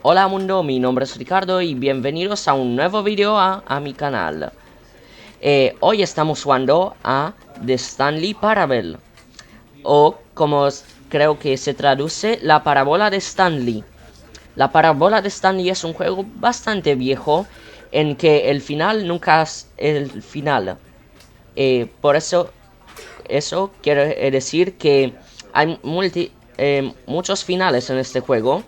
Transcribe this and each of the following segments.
Hola mundo, mi nombre es Ricardo y bienvenidos a un nuevo video a mi canal. Hoy estamos jugando a The Stanley Parable, o como creo que se traduce, la Parábola de Stanley. La Parábola de Stanley es un juego bastante viejo en que el final nunca es el final. Por eso quiere decir que hay muchos finales en este juego.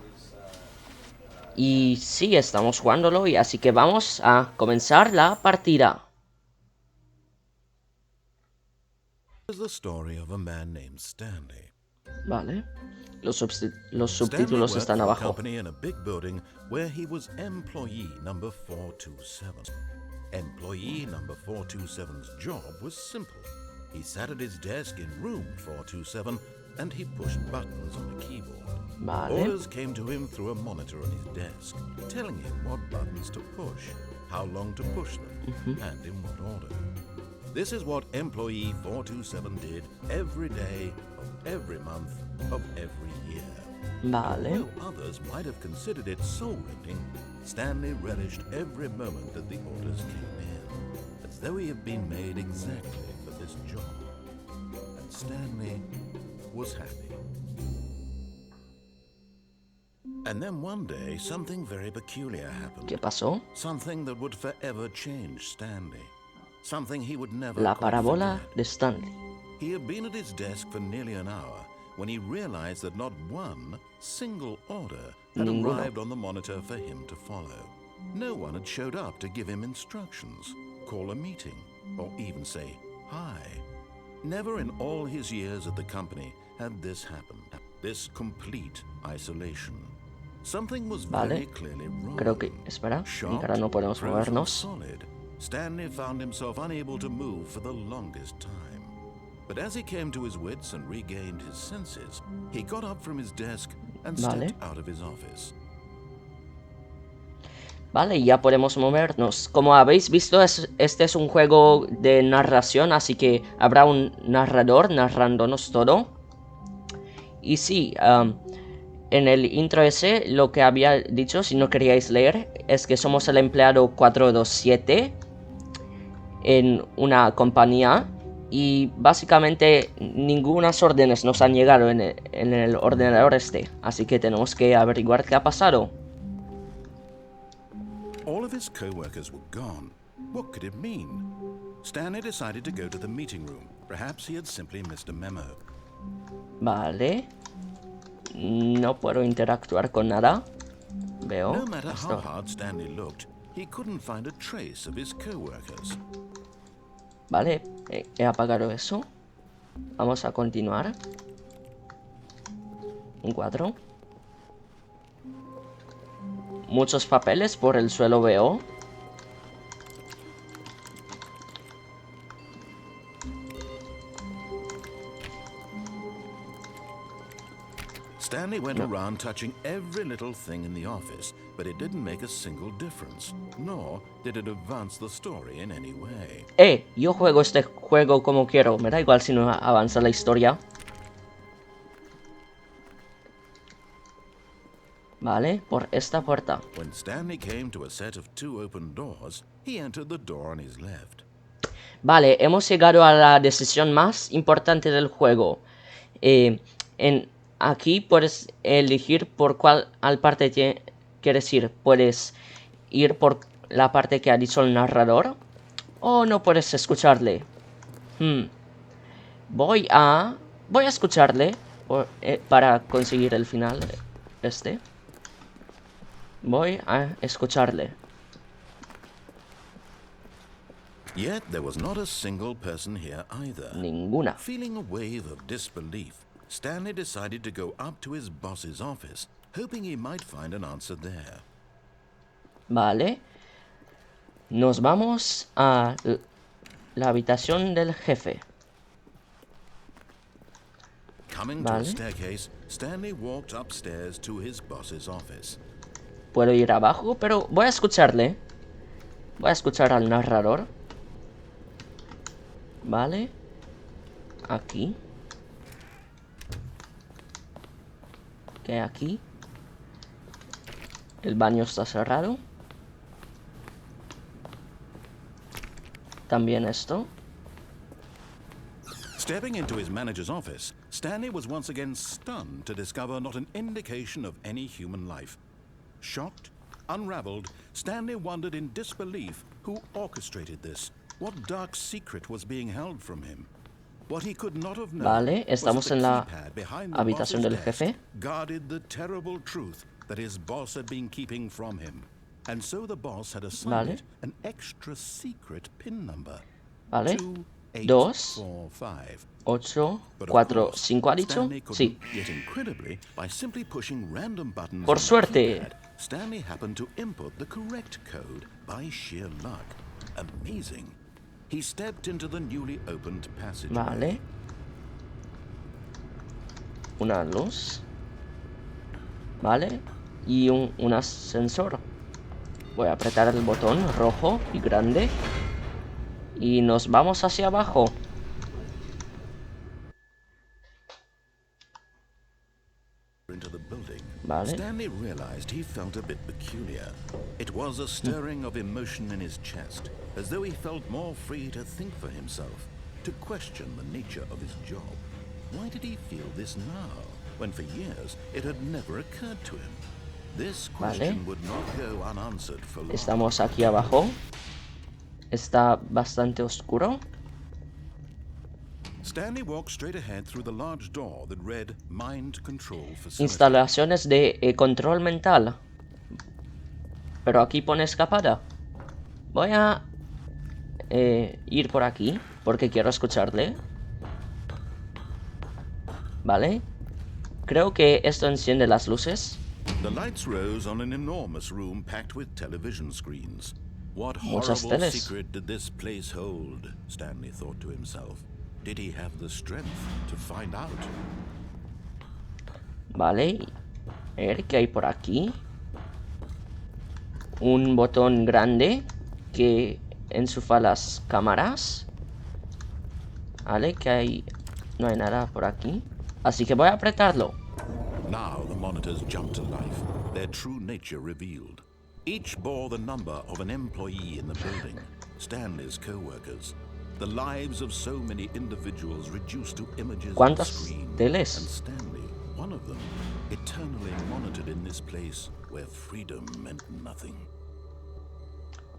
Y sí, estamos jugándolo y así que vamos a comenzar la partida. Vale. Los Stanley subtítulos worked están for a abajo. company in a big building where he was employee number 427. Employee number 427's job was simple. He sat at his desk in room 427 and he pushed buttons on a keyboard. Vale. Orders came to him through a monitor on his desk, telling him what buttons to push, how long to push them, and in what order. This is what employee 427 did every day of every month of every year. Vale. Though others might have considered it soul-rending, Stanley relished every moment that the orders came in, as though he had been made exactly for this job. And Stanley was happy. And then one day, something very peculiar happened. ¿Qué pasó? Something that would forever change Stanley. Something he would never La quite Parábola forget. de Stanley. He had been at his desk for nearly an hour when he realized that not one single order had Ninguno. arrived on the monitor for him to follow. No one had showed up to give him instructions, call a meeting, or even say hi. Never in all his years at the company had this happened. This complete isolation. Something was very Vale. clearly wrong. Creo que... Espera. Y ahora no podemos Shocked, frozen movernos. solid, Stanley found himself unable to move for the longest time. But as he came to his wits and regained his senses, he got up from his desk and stepped out of his office. Vale, ya podemos movernos. Como habéis visto, este es un juego de narración, así que habrá un narrador narrándonos todo. Y sí, en el intro ese, lo que había dicho, si no queríais leer, es que somos el empleado 427 en una compañía. Y básicamente ningunas órdenes nos han llegado en el ordenador este. Así que tenemos que averiguar qué ha pasado. All of his co-workers were gone. What could it mean? Stanley decided to go to the meeting room. Perhaps he had simply missed a memo. Vale. No puedo interactuar con nada. Veo. No matter how Esto. hard Stanley looked, he couldn't find a trace of his co-workers. Vale, he apagado eso. Vamos a continuar. Un 4. Muchos papeles por el suelo veo. Stanley went around touching every little thing in the office, but it didn't make a single difference, nor did it advance the story in any way. Yo juego este juego como quiero. Me da igual si no avanza la historia. Vale, por esta puerta. When Stanley came to a set of 2 open doors, he entered the door on his left. Vale, hemos llegado a la decisión más importante del juego. Aquí puedes elegir por cuál parte quieres ir. Puedes ir por la parte que ha dicho el narrador, o no puedes escucharle. Voy a escucharle para conseguir el final este. Voy a escucharle. Yet there was not a single person here either. Ninguna. Feeling a wave of disbelief, Stanley decided to go up to his boss's office, hoping he might find an answer there. Vale. Nos vamos a la habitación del jefe. Coming to a staircase, Stanley walked upstairs to his boss's office. Puedo ir abajo, pero voy a escucharle. Voy a escuchar al narrador. Vale. Aquí. ¿Qué hay aquí? El baño está cerrado. También esto. Stepping into his manager's office, Stanley was once again stunned to discover not an indication of any human life. Shocked, unraveled, Stanley wondered in disbelief who orchestrated this, what dark secret was being held from him. What he could not have known Vale, estamos was that en the la keypad behind the habitación boss's del desk jefe. guarded the terrible truth that his boss had been keeping from him. And so the boss had assigned Vale. it an extra secret PIN number. Vale. 2, 8, 2, 4, 5. 8, But of 4, course, 5 ha dicho. Stanley Sí. couldn't, yet incredibly, by simply pushing random buttons Por on the suerte. keypad, Stanley happened to input the correct code by sheer luck. Amazing. He stepped into the newly opened passageway. Vale. Una luz. Vale. Y un ascensor. Voy a apretar el botón rojo y grande. Y nos vamos hacia abajo. Into the building, Vale. Stanley realized he felt a bit peculiar. It was a stirring of emotion in his chest, as though he felt more free to think for himself, to question the nature of his job. Why did he feel this now, when for years it had never occurred to him? This question would not go unanswered for long. Estamos aquí abajo. Está bastante oscuro. Stanley walked straight ahead through the large door that read Mind Control Facility. Instalaciones de control mental. Pero aquí pone escapada. Voy a ir por aquí, porque quiero escucharle. Vale. Creo que esto enciende las luces. The lights rose on an enormous room packed with television screens. What Muchas horrible teles. secret did this place hold? Stanley thought to himself. Did he have the strength to find out? Vale. A ver qué hay por aquí. Un botón grande que enchufa las cámaras. Vale, que hay... No hay nada por aquí. Así que voy a apretarlo. Now the monitors jumped to life, their true nature revealed. Each bore the number of an employee in the building, Stanley's co-workers. The lives of so many individuals reduced to images on ¿Cuántas screen. teles? And Stanley, one of them, eternally monitored in this place where freedom meant nothing.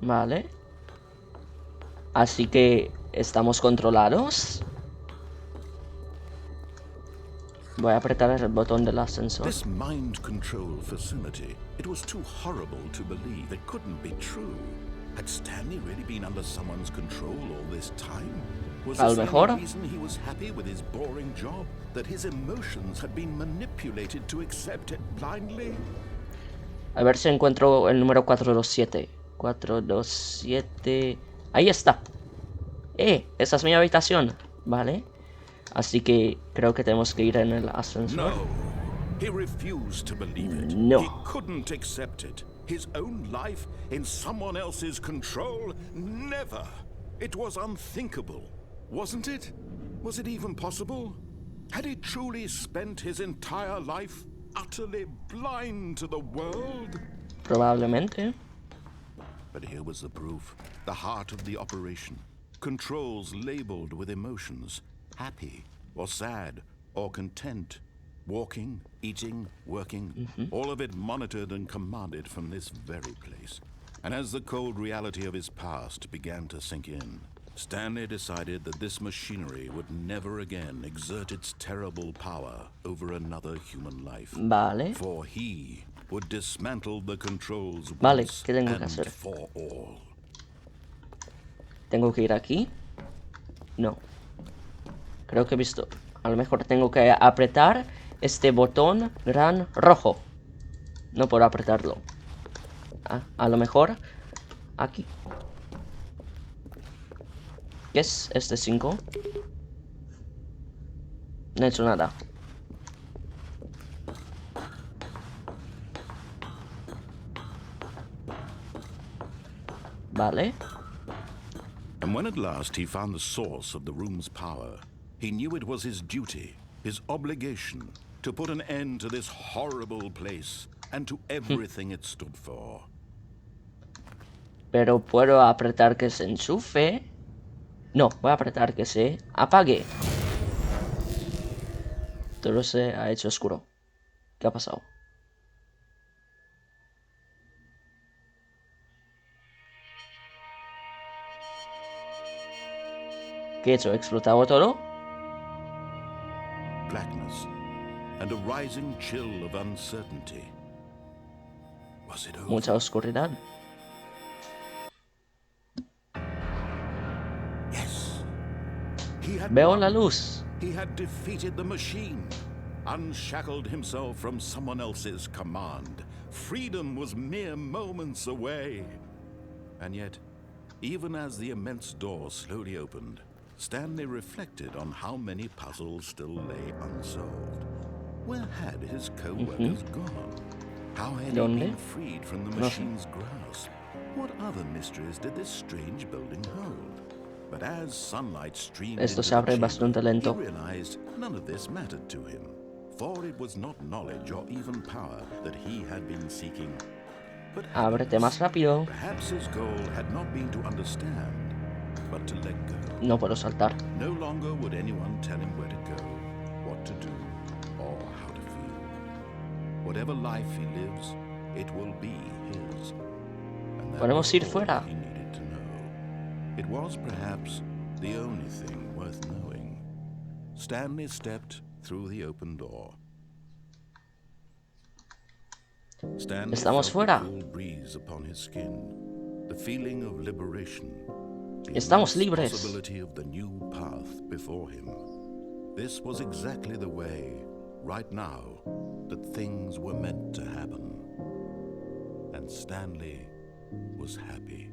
Vale. Así que estamos controlados. Voy a apretar el botón del ascensor. This mind control facility, it was too horrible to believe. It couldn't be true. Had Stanley really been under someone's control all this time? Was A lo this the mejor. only reason he was happy with his boring job? That his emotions had been manipulated to accept it blindly? A ver si encuentro el número 427. 427. Ahí está. Esa es mi habitación. Vale. Así que creo que tenemos que ir en el ascensor. No. He refused to believe it. No. He couldn't accept it. His own life in someone else's control? Never. It was unthinkable. Wasn't it? Was it even possible? Had he truly spent his entire life utterly blind to the world? Probablemente. But here was the proof. The heart of the operation. Controls labeled with emotions. Happy or sad or content. Walking, eating, working. All of it monitored and commanded from this very place. And as the cold reality of his past began to sink in, Stanley decided that this machinery would never again exert its terrible power over another human life. Vale. For he would dismantle the controls Vale, once ¿qué tengo que and hacer? for all. ¿Tengo que ir aquí? No. Creo que he visto. A lo mejor tengo que apretar este botón gran rojo. No puedo apretarlo. A lo mejor aquí. ¿Qué es este 5? No he hecho nada. Vale. And when at last he found the source of the room's power, he knew it was his duty, his obligation, to put an end to this horrible place and to everything it stood for. Pero puedo apretar que se enchufe. No, voy a apretar que se apague. Todo se ha hecho oscuro. ¿Qué ha pasado? ¿Qué he hecho? ¿He explotado todo? Blackness and a rising chill of uncertainty. Was it over? Mucha oscuridad. Yes. He had Veo won. la luz. He had defeated the machine, unshackled himself from someone else's command. Freedom was mere moments away. And yet, even as the immense door slowly opened, Stanley reflected on how many puzzles still lay unsolved. Where had his co-workers gone? How had he ¿Dónde? been freed from the machine's grasp? What other mysteries did this strange building hold? But as sunlight streamed Esto into se the abre chamber, bastante lento. he realized none of this mattered to him, for it was not knowledge or even power that he had been seeking, but Ábrete más rápido. Perhaps his goal had not been to understand, but to let go. No puedo saltar. No longer would anyone tell him where to go, what to do, or how to feel. Whatever life he lives, it will be his. And that Podemos was ir all fuera. he needed to know. It was perhaps the only thing worth knowing. Stanley stepped through the open door. Stanley Estamos felt fuera. the cool breeze upon his skin, the feeling of liberation, the Estamos immense libres. possibility of the new path before him. This was exactly the way, right now, that things were meant to happen. And Stanley was happy.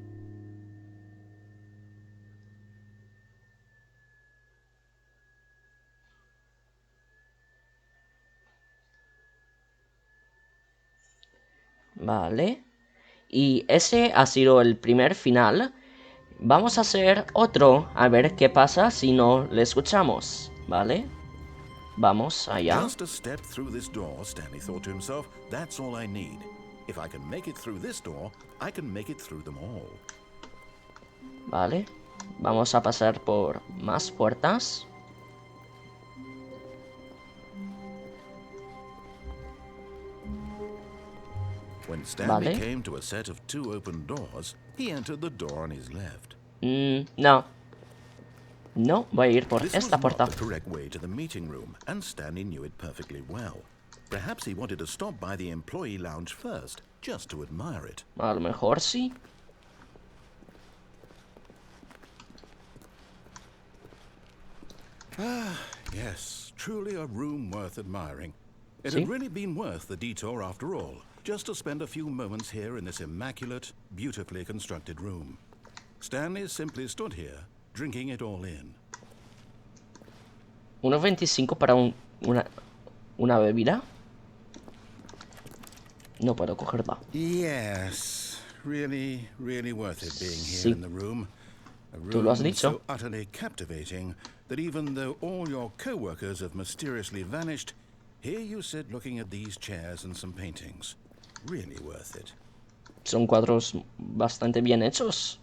Vale. Y ese ha sido el primer final. Vamos a hacer otro. A ver qué pasa si no le escuchamos. ¿Vale? Vamos allá. Just a step through this door, Stanley thought to himself, that's all I need. If I can make it through this door, I can make it through them all. Vale. Vamos a pasar por más puertas. When Stanley Vale. came to a set of 2 open doors, he entered the door on his left. No. No, voy a ir por This esta was puerta. not the correct way to the meeting room, and Stanley knew it perfectly well. Perhaps he wanted to stop by the employee lounge first, just to admire it. A lo mejor sí. Yes, truly a room worth admiring. It See? had really been worth the detour after all, just to spend a few moments here in this immaculate, beautifully constructed room. Stanley simply stood here, drinking it all in. 1.25 para una bebida. No puedo cogerla. Yes, really, really worth it being here Sí. in the room. A Tú lo has room dicho. so utterly captivating that even though all your co-workers have mysteriously vanished, here you sit looking at these chairs and some paintings. Really worth it. Son cuadros bastante bien hechos.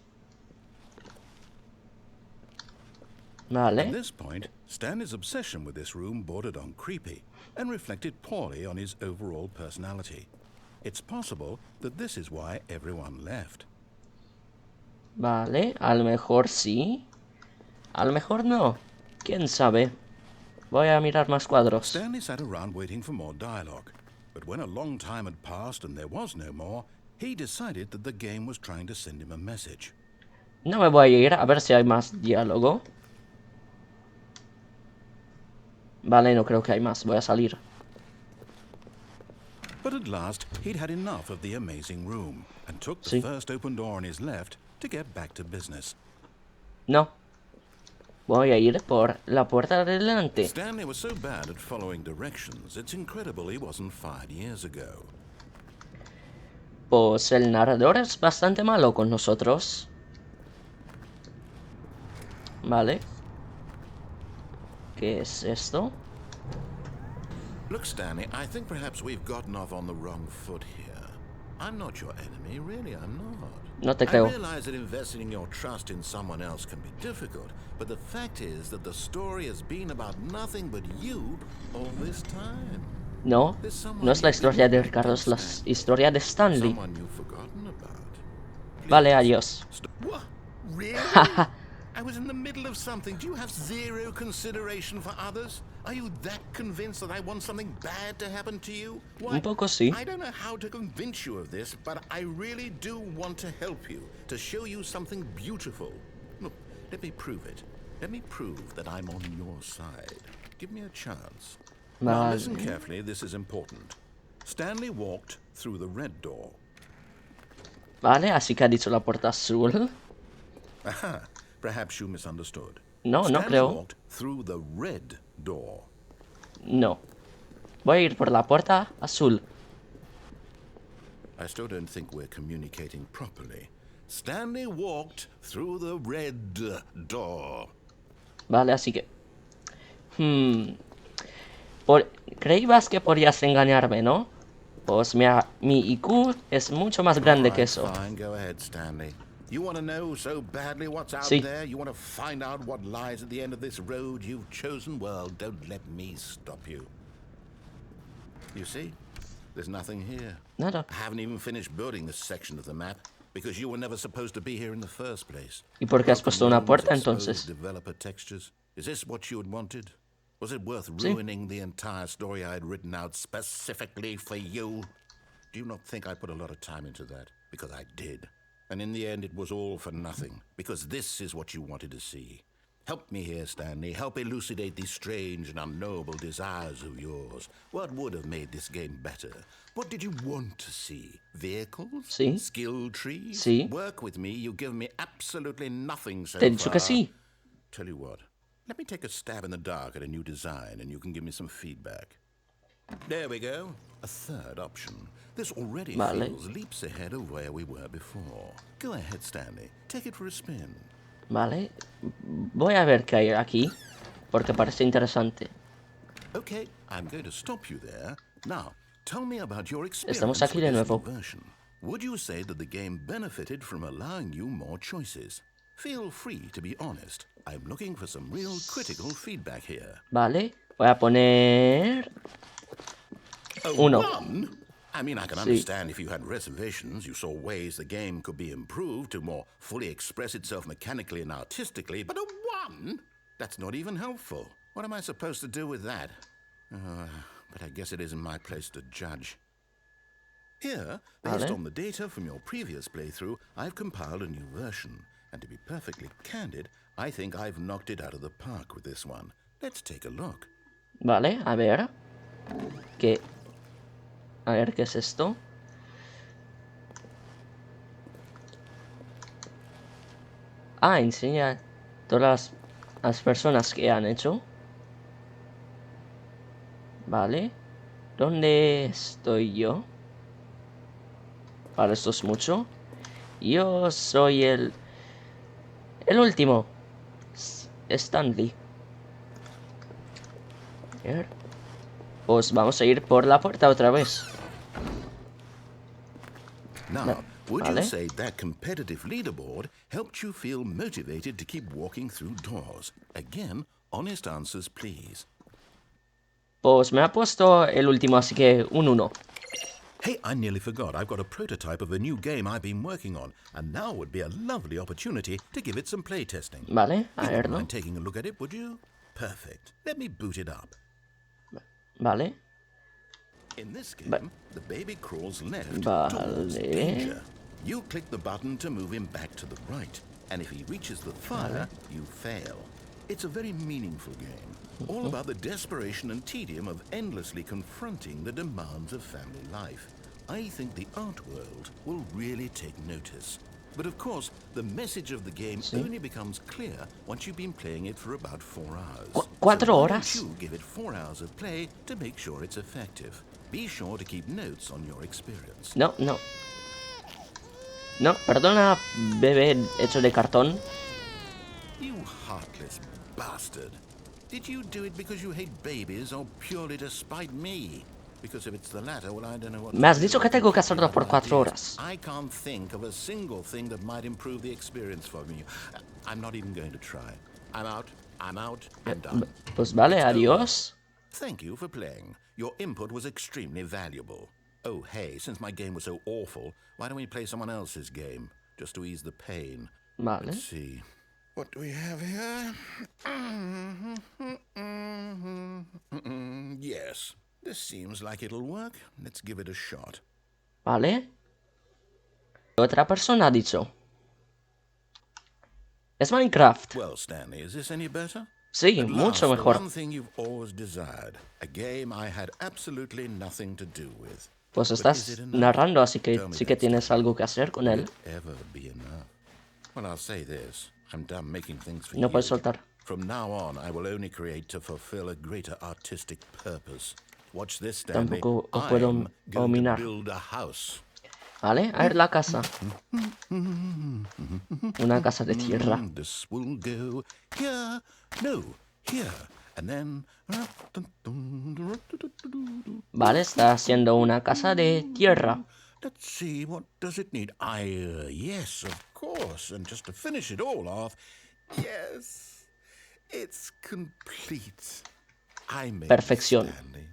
At Vale. this point, Stanley's obsession with this room bordered on creepy and reflected poorly on his overall personality. It's possible that this is why everyone left. Vale, a lo mejor sí. A lo mejor no. ¿Quién sabe? Voy a mirar más cuadros. Stanley sat around waiting for more dialogue, but when a long time had passed and there was no more, he decided that the game was trying to send him a message. No me voy a ir a ver si hay más diálogo. Vale, no creo que hay más. Voy a salir. But at last, he'd had enough of the amazing room and took the Sí. first open door on his left to get back to business. No. Voy a ir por la puerta de delante. Stanley was so bad at following directions, it's incredible he wasn't fired years ago. Pues el narrador es bastante malo con nosotros. Vale. ¿Qué es esto? Look, Stanley, I think perhaps we've gotten off on the wrong foot here. I'm not your enemy, really, I'm not. No te I creo. realize that investing your trust in someone else can be difficult, but the fact is that the story has been about nothing but you all this time. No, There's no someone es la you've been historia de neglecting, Ricardo, es la Stanley. historia de Stanley. Someone you've forgotten about. Vale, Please, adiós. What? Really? I was in the middle of something. Do you have zero consideration for others? Are you that convinced that I want something bad to happen to you? Un poco sí. I don't know how to convince you of this, but I really do want to help you, to show you something beautiful. Look, let me prove it. Let me prove that I'm on your side. Give me a chance. Now listen carefully, this is important. Stanley walked through the red door. Vale, así que ha dicho la puerta azul. Aha, perhaps you misunderstood. No, no Stanley creo. walked through the red door. No. Voy a ir por la puerta azul. I still don't think we're communicating properly. Stanley walked through the red door. Vale, así que... Creíbas que podías engañarme, ¿no? Pues mi IQ es mucho más grande que eso. Fine, go ahead, Stanley. You want to know so badly what's out Sí. there? You want to find out what lies at the end of this road you've chosen? Well, don't let me stop you. You see? There's nothing here. Nada. I haven't even finished building this section of the map because you were never supposed to be here in the first place. ¿Y por qué has puesto una puerta entonces? Developer textures. Is this what you had wanted? Was it worth ruining the entire story I had written out specifically for you? Do you not think I put a lot of time into that? Because I did. And in the end, it was all for nothing. Because this is what you wanted to see. Help me here, Stanley. Help elucidate these strange and unknowable desires of yours. What would have made this game better? What did you want to see? Vehicles? Sí. Skill trees? Sí. Work with me. You've given me absolutely nothing so Te he dicho que far. sí. Tell you what. Let me take a stab in the dark at a new design and you can give me some feedback. There we go. A third option. This already feels leaps ahead of where we were before. Go ahead, Stanley. Take it for a spin. Vale. Voy a ver qué hay aquí, porque parece interesante. Okay, I'm going to stop you there. Now, tell me about your experience Estamos aquí de with this nuevo. new version. Would you say that the game benefited from allowing you more choices? Feel free to be honest. I'm looking for some real critical feedback here. Vale. Voy a poner... Uno. One? I mean, I can understand if you had reservations, you saw ways the game could be improved to more fully express itself mechanically and artistically, but a one? That's not even helpful. What am I supposed to do with that? But I guess it isn't my place to judge. Here, based on the data from your previous playthrough, I've compiled a new version. And to be perfectly candid, I think I've knocked it out of the park with this one. Let's take a look. Vale, a ver. ¿Qué? A ver, ¿qué es esto? Ah, enseña todas las personas que han hecho. Vale. ¿Dónde estoy yo? Vale, esto es mucho. Yo soy el último. Stanley. A ver. Pues vamos a ir por la puerta otra vez. Now, would you say that competitive leaderboard helped you feel motivated to keep walking through doors? Again, honest answers, please. Pues me ha puesto el último, así que un 1. Hey, I nearly forgot. I've got a prototype of a new game I've been working on, and now would be a lovely opportunity to give it some playtesting. Vale, a You wouldn't verlo. mind taking a look at it, would you? Perfect. Let me boot it up. Vale. In this game, the baby crawls left towards danger. You click the button to move him back to the right, and if he reaches the fire, you fail. It's a very meaningful game, all about the desperation and tedium of endlessly confronting the demands of family life. I think the art world will really take notice. But of course, the message of the game only becomes clear once you've been playing it for about 4 hours. 4 So why horas. don't you give it 4 hours of play to make sure it's effective? Be sure to keep notes on your experience. No, no. No, perdona, bebé hecho de cartón. You heartless bastard. Did you do it because you hate babies or purely to spite me? Because if it's the latter, well, I don't know what Me has to do. dicho que tengo que hacerlo por 4 horas. I can't think of a single thing that might improve the experience for me. I'm not even going to try. I'm out. I'm done. Pues vale, It's adiós. Thank you for playing. Your input was extremely valuable. Oh, hey, since my game was so awful, why don't we play someone else's game? Just to ease the pain. Vale. Let's see. What do we have here? Yes, this seems like it'll work. Let's give it a shot. Vale. Otra persona ha dicho. Es Minecraft. Well, Stanley, is this any better? Sí, At mucho last, mejor. The one thing you've always desired. A game I had absolutely nothing to do with. Pues estás narrando, así que sí que tienes algo que hacer con él. Will it ever be enough? Well, I'll say this. I'm done making things for No you. puedes soltar. From now on, I will only create to fulfill a greater artistic purpose. Watch this, Stanley. Tampoco os puedo I'm going to dominar. build a house. Vale, a ver la casa. Una casa de tierra. This will go here. No, here. And then... Vale, está haciendo una casa de tierra. Let's see, what does it need? Yes, of course. And just to finish it all off, yes, it's complete. I made Perfección. it, Stanley.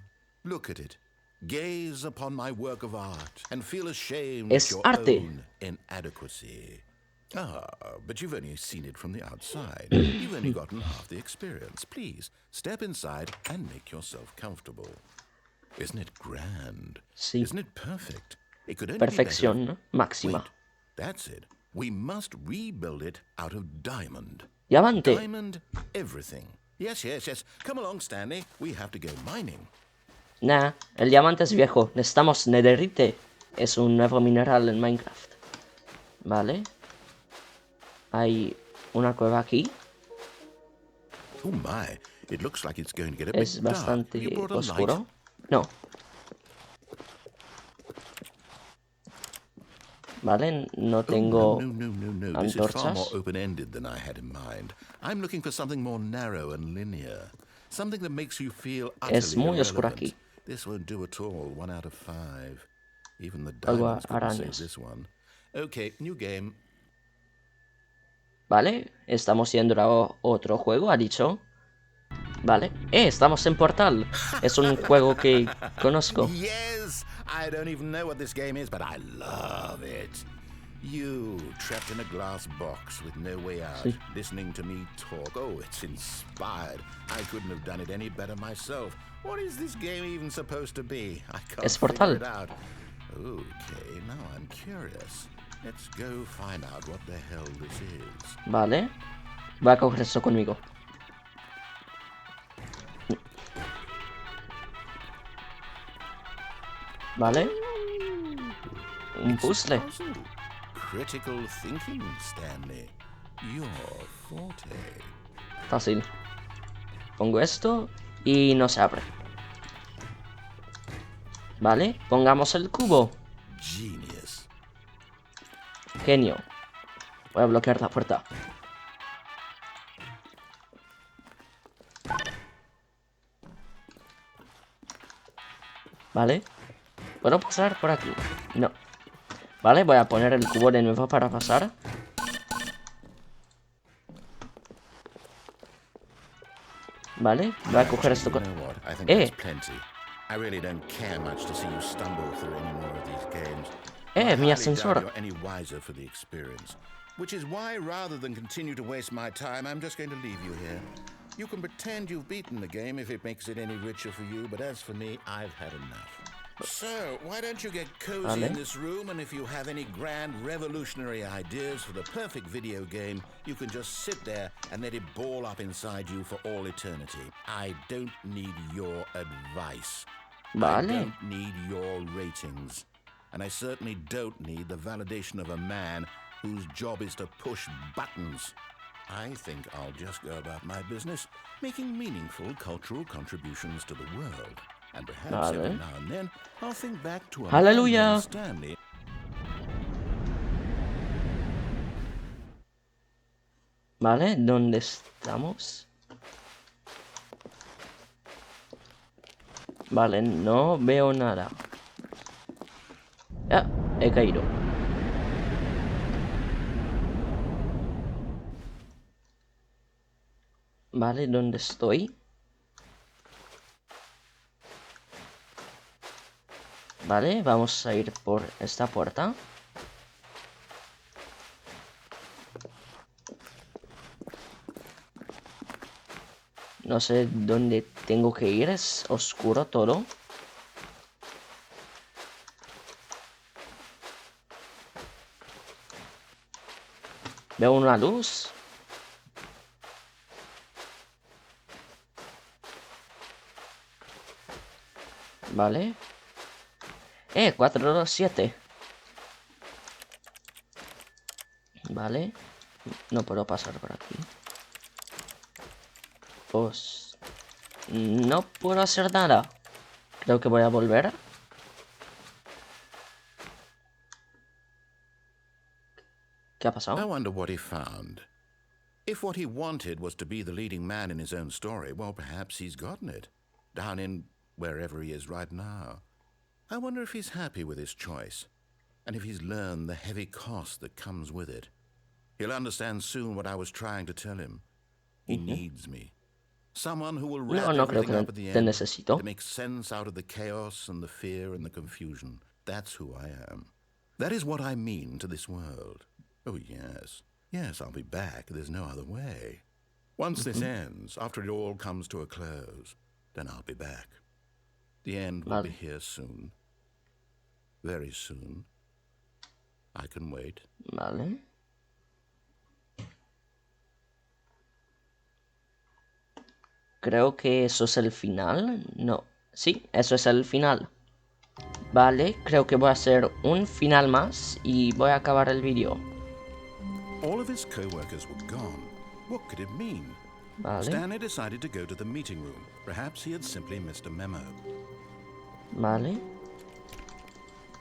Look at it. Gaze upon my work of art and feel ashamed Es at your arte. own inadequacy. Ah, but you've only seen it from the outside. You've only gotten half the experience. Please, step inside and make yourself comfortable. Isn't it grand? Sí. Isn't it perfect? It could only be Perfección better. máxima. Wait, that's it. We must rebuild it out of diamond. Diamante. Diamond everything. Yes, yes, yes. Come along, Stanley. We have to go mining. Nah, el diamante es viejo. Necesitamos netherite. Es un nuevo mineral en Minecraft. Vale. Hay una cueva aquí. Oh my, it looks like it's going to get a Es bit dark. bastante You brought a light? oscuro. No. Vale, no tengo No. This is far more antorchas. open-ended than I had in mind. I'm looking for something more narrow and linear. Something that makes you feel utterly Es muy oscuro irrelevant. aquí. This won't do at all. 1 out of 5. Even the Algo diamonds couldn't save arañas. this one. Okay, new game. Vale, estamos yendo a otro juego, ha dicho. Vale. Estamos en Portal. Es un juego que conozco. Yes! I don't even know what this game is, but I love it. You, trapped in a glass box with no way out, Sí. listening to me talk. Oh, it's inspired. I couldn't have done it any better myself. What is this game even supposed to be? I can't Es figure Portal. it out. Okay, now I'm curious. Let's go find out what the hell this is. Vale. Voy a coger esto conmigo. Vale. Un puzzle. Puzzle. Critical thinking, Stanley. Your forte. Fácil. Pongo esto y no se abre. Vale. Pongamos el cubo. Genius. Genio. Voy a bloquear la puerta. Vale. ¿Puedo pasar por aquí? No. Vale, voy a poner el cubo de nuevo para pasar. Vale, voy a coger esto con... You know what? I think Eh. that's plenty. I really don't care much to see you stumble through any more of these games. Mi I hardly ascensor. doubt you're any wiser for the experience. Which is why, rather than continue to waste my time, I'm just going to leave you here. You can pretend you've beaten the game if it makes it any richer for you, but as for me, I've had enough. So, why don't you get cozy Vale. in this room, and if you have any grand revolutionary ideas for the perfect video game, you can just sit there and let it ball up inside you for all eternity. I don't need your advice. I Vale. don't need your ratings. And I certainly don't need the validation of a man whose job is to push buttons. I think I'll just go about my business, making meaningful cultural contributions to the world. And perhaps every Vale. now and then I'll think back to a Hallelujah. man named Stanley. Vale, ¿dónde estamos? Vale, no veo nada. Ah, he caído. Vale, ¿dónde estoy? Vale, vamos a ir por esta puerta. No sé dónde tengo que ir, es oscuro todo. Veo una luz. Vale. 427. Vale. No puedo pasar por aquí. Pues... no puedo hacer nada. Creo que voy a volver. ¿Qué ha pasado? I wonder what he found. If what he wanted was to be the leading man in his own story, well, perhaps he's gotten it. Down in wherever he is right now. I wonder if he's happy with his choice. And if he's learned the heavy cost that comes with it. He'll understand soon what I was trying to tell him. He needs me. Someone who will wrap No creo everything que up at the te end necesito. to make sense out of the chaos and the fear and the confusion. That's who I am. That is what I mean to this world. Oh, yes. Yes, I'll be back. There's no other way. Once this ends, after it all comes to a close, then I'll be back. The end will be here soon. Very soon. I can wait. Vale. Creo que eso es el final. No. Sí, eso es el final. Vale, creo que voy a hacer un final más y voy a acabar el vídeo. All of his co-workers were gone. What could it mean? Vale. Stanley decided to go to the meeting room. Perhaps he had simply missed a memo. Vale.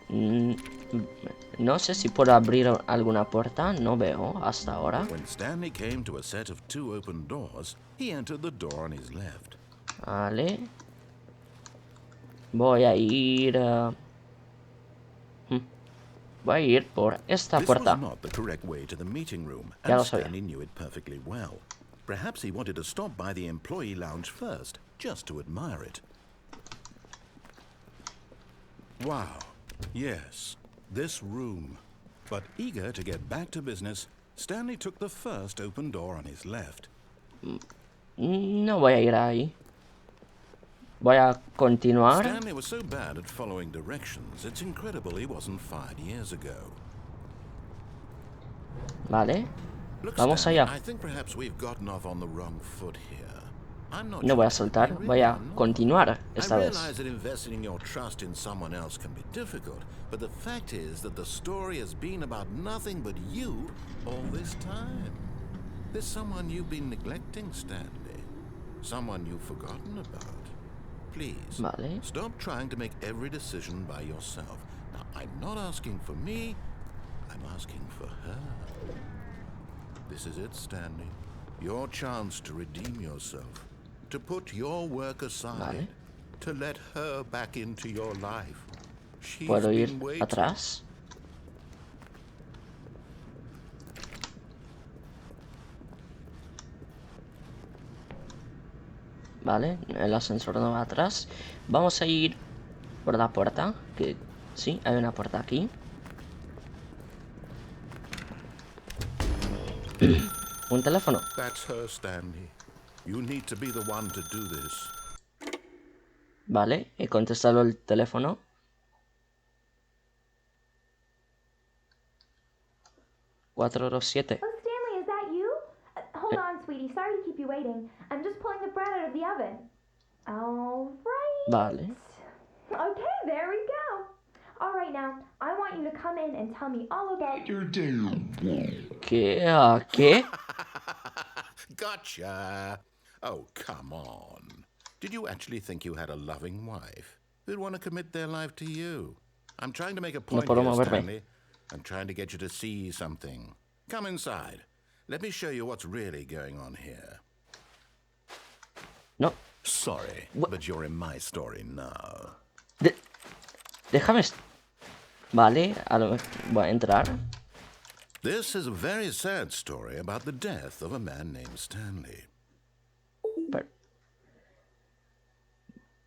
No sé si puedo abrir alguna puerta. No veo hasta ahora. When Stanley came to a set of 2 open doors, he entered the door on his left. Vale. Voy a ir... voy a ir por esta This puerta. was not the correct way to the meeting room, Ya lo and sabía. Stanley knew it perfectly well. Perhaps he wanted to stop by the employee lounge first, just to admire it. Wow. Yes, this room. But eager to get back to business, Stanley took the first open door on his left. No voy a ir ahí. Voy a continuar. Stanley was so bad at following directions, it's incredible he wasn't fired years ago. Vale. Look, Vamos Stanley, allá. I think perhaps we've gotten off on the wrong foot here. I'm not No voy a trying to soltar. be Voy a rude, no. continuar esta I vez. realize that investing your trust in someone else can be difficult, but the fact is that the story has been about nothing but you all this time. There's someone you've been neglecting, Stanley. Someone you've forgotten about. Please, Vale. stop trying to make every decision by yourself. Now, I'm not asking for me, I'm asking for her. This is it, Stanley. Your chance to redeem yourself. To put your work aside. Vale. To let her back into your life. She's ¿Puedo ir been waiting. atrás? Vale, el ascensor no va atrás. Vamos a ir por la puerta. Que sí, hay una puerta aquí. Un teléfono. That's her, Stanley. You need to be the one to do this. Vale, he contestado el teléfono. ¿427? Oh, Stanley, is that you? Hold on, sweetie. Sorry to keep you waiting. I'm just pulling the bread out of the oven. All right. Vale. Okay, there we go. All right, now, I want you to come in and tell me all about... ¿Qué? ¿Qué? Gotcha. Oh, come on. Did you actually think you had a loving wife who'd want to commit their life to you? I'm trying to make a point puedo here, moverme. Stanley. I'm trying to get you to see something. Come inside. Let me show you what's really going on here. No, Sorry, but you're in my story now. Déjame... Vale, voy a entrar. This is a very sad story about the death of a man named Stanley.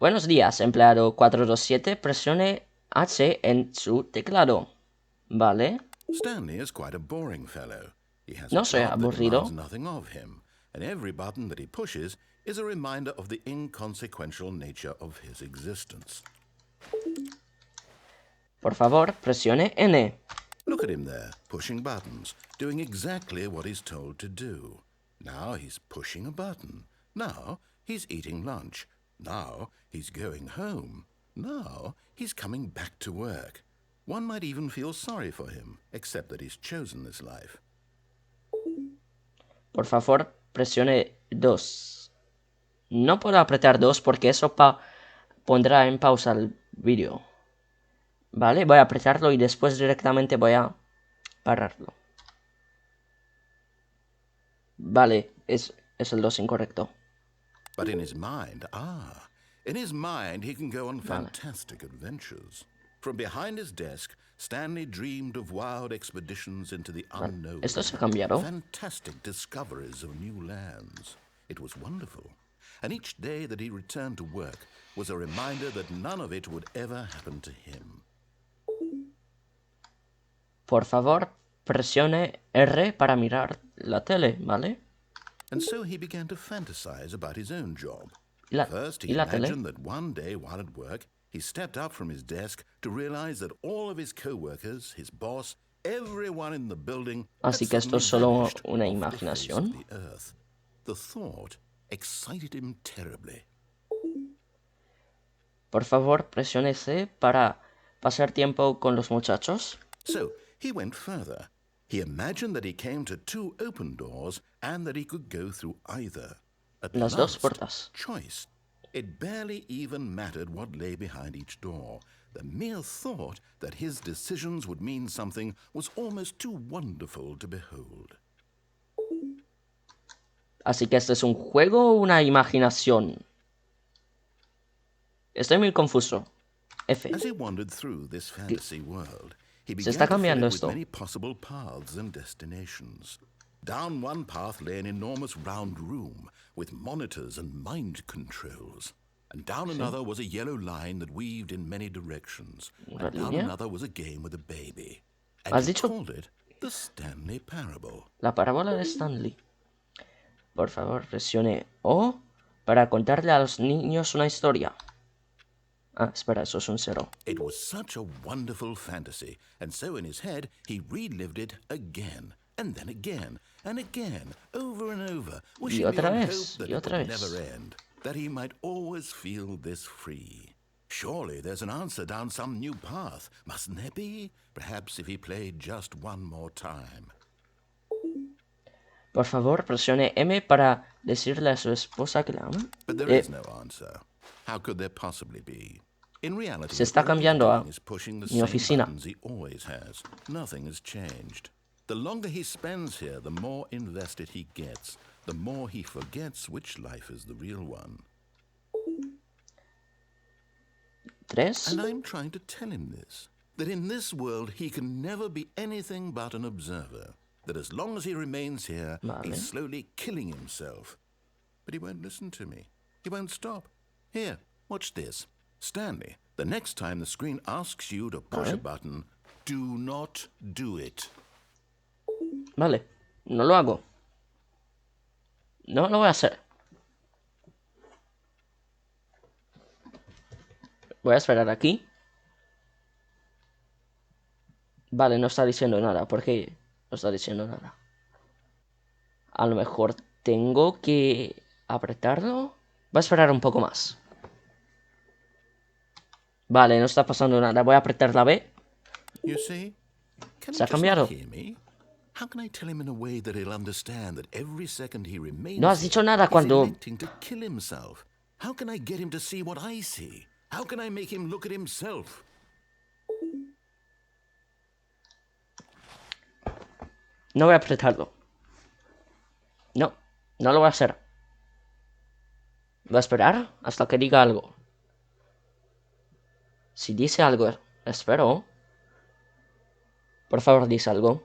Buenos días, empleado 427. Presione H en su teclado. Vale. Stanley is quite a boring fellow. He has No a soy job that aburrido. demands nothing of him, and every button that he pushes is a reminder of the inconsequential nature of his existence. Por favor, presione N. Look at him there, pushing buttons, doing exactly what he's told to do. Now he's pushing a button. Now he's eating lunch. Now he's going home. Now he's coming back to work. One might even feel sorry for him, except that he's chosen this life. Por favor, presione 2. No puedo apretar 2 porque eso pondrá en pausa el vídeo. Vale, voy a apretarlo y después directamente voy a pararlo. Vale, es el 2 incorrecto. But in his mind, he can go on fantastic adventures. From behind his desk, Stanley dreamed of wild expeditions into the unknown. Esto se ha cambiado. Fantastic discoveries of new lands. It was wonderful. And each day that he returned to work was a reminder that none of it would ever happen to him. Por favor, presione R para mirar la tele, ¿vale? And so he began to fantasize about his own job. First, he la tele? imagined that one day while at work, he stepped up from his desk to realize that all of his co-workers, his boss, everyone in the building Así que esto es solo una imaginación. The thought excited him terribly. Por favor, presione C para pasar tiempo con los muchachos. So he went further. He imagined that he came to 2 open doors and that he could go through either. At Las dos puertas. Choice. It barely even mattered what lay behind each door. The mere thought that his decisions would mean something was almost too wonderful to behold. Así que este es un juego o una imaginación. Estoy muy confuso. F. As he wandered through this fantasy world, he Se began está to fill cambiando it with esto. many possible paths and destinations. Down one path lay an enormous round room with monitors and mind controls. And down another was a yellow line that weaved in many directions. ¿Una And down línea? another was a game with a baby. And ¿Has he dicho? called it the Stanley Parable. La parábola de Stanley. Por favor, presione O para contarle a los niños una historia. Ah, espera, eso es un 0. It was such a wonderful fantasy, and so in his head he relived it again, and then again, and again, over and over, wishing otra beyond vez, hope that y it otra would vez. never end, that he might always feel this free. Surely there's an answer down some new path, mustn't there be? Perhaps if he played just one more time. Por favor, presione M para decirle a su esposa que la ama. But there is no answer. How could there possibly be? In reality, Se está all he's cambiando a doing is pushing the mi same oficina. buttons he always has. Nothing has changed. The longer he spends here, the more invested he gets, the more he forgets which life is the real one. 3. And I'm trying to tell him this, that in this world he can never be anything but an observer, that as long as he remains here, Vale. he's slowly killing himself. But he won't listen to me. He won't stop. Here, watch this. Stanley, the next time the screen asks you to push a button, do not do it. Vale, no lo hago. No lo voy a hacer. Voy a esperar aquí. Vale, no está diciendo nada. ¿Por qué no está diciendo nada? A lo mejor tengo que apretarlo. Voy a esperar un poco más. Vale, no está pasando nada. Voy a apretar la B. You see? Can Se ha he just not cambiado. hear me? How can I tell him in a way that he'll understand that every second he remains No has dicho here, nada he's cuando... electing to kill himself? How can I get him to see what I see? How can I make him look at himself? No voy a apretarlo. No, no lo voy a hacer. Voy a esperar hasta que diga algo. Si dice algo, espero. Por favor, dice algo.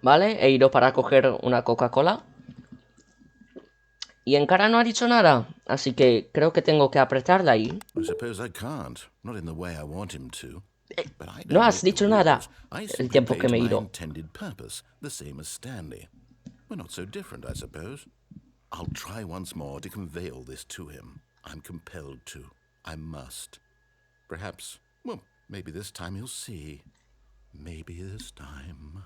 Vale, he ido para coger una Coca-Cola. Y en cara no ha dicho nada, así que creo que tengo que apretarla ahí. I suppose I can't, not in the way I want him to. But I No don't has make the dicho nada rules. I el simply tiempo play que to me he my ido. intended purpose, the same as Stanley. We're not so different, I suppose. I'll try once more to convey all this to him. I'm compelled to. I must. Perhaps, well, maybe this time he'll see. Maybe this time.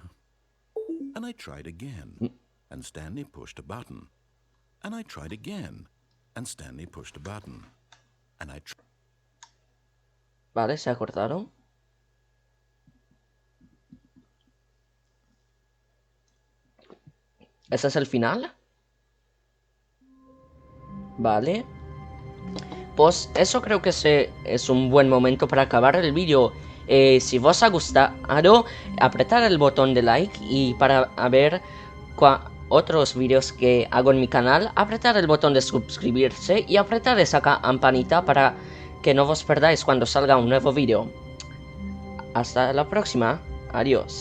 And I tried again, and Stanley pushed a button. And I tried again, and Stanley pushed a button. And I Vale, se ha cortado. ¿Ese es el final? Vale. Pues eso creo que es un buen momento para acabar el vídeo. Si os ha gustado, apretar el botón de like y para ver otros vídeos que hago en mi canal, apretar el botón de suscribirse y apretar esa campanita para que no os perdáis cuando salga un nuevo vídeo. Hasta la próxima. Adiós.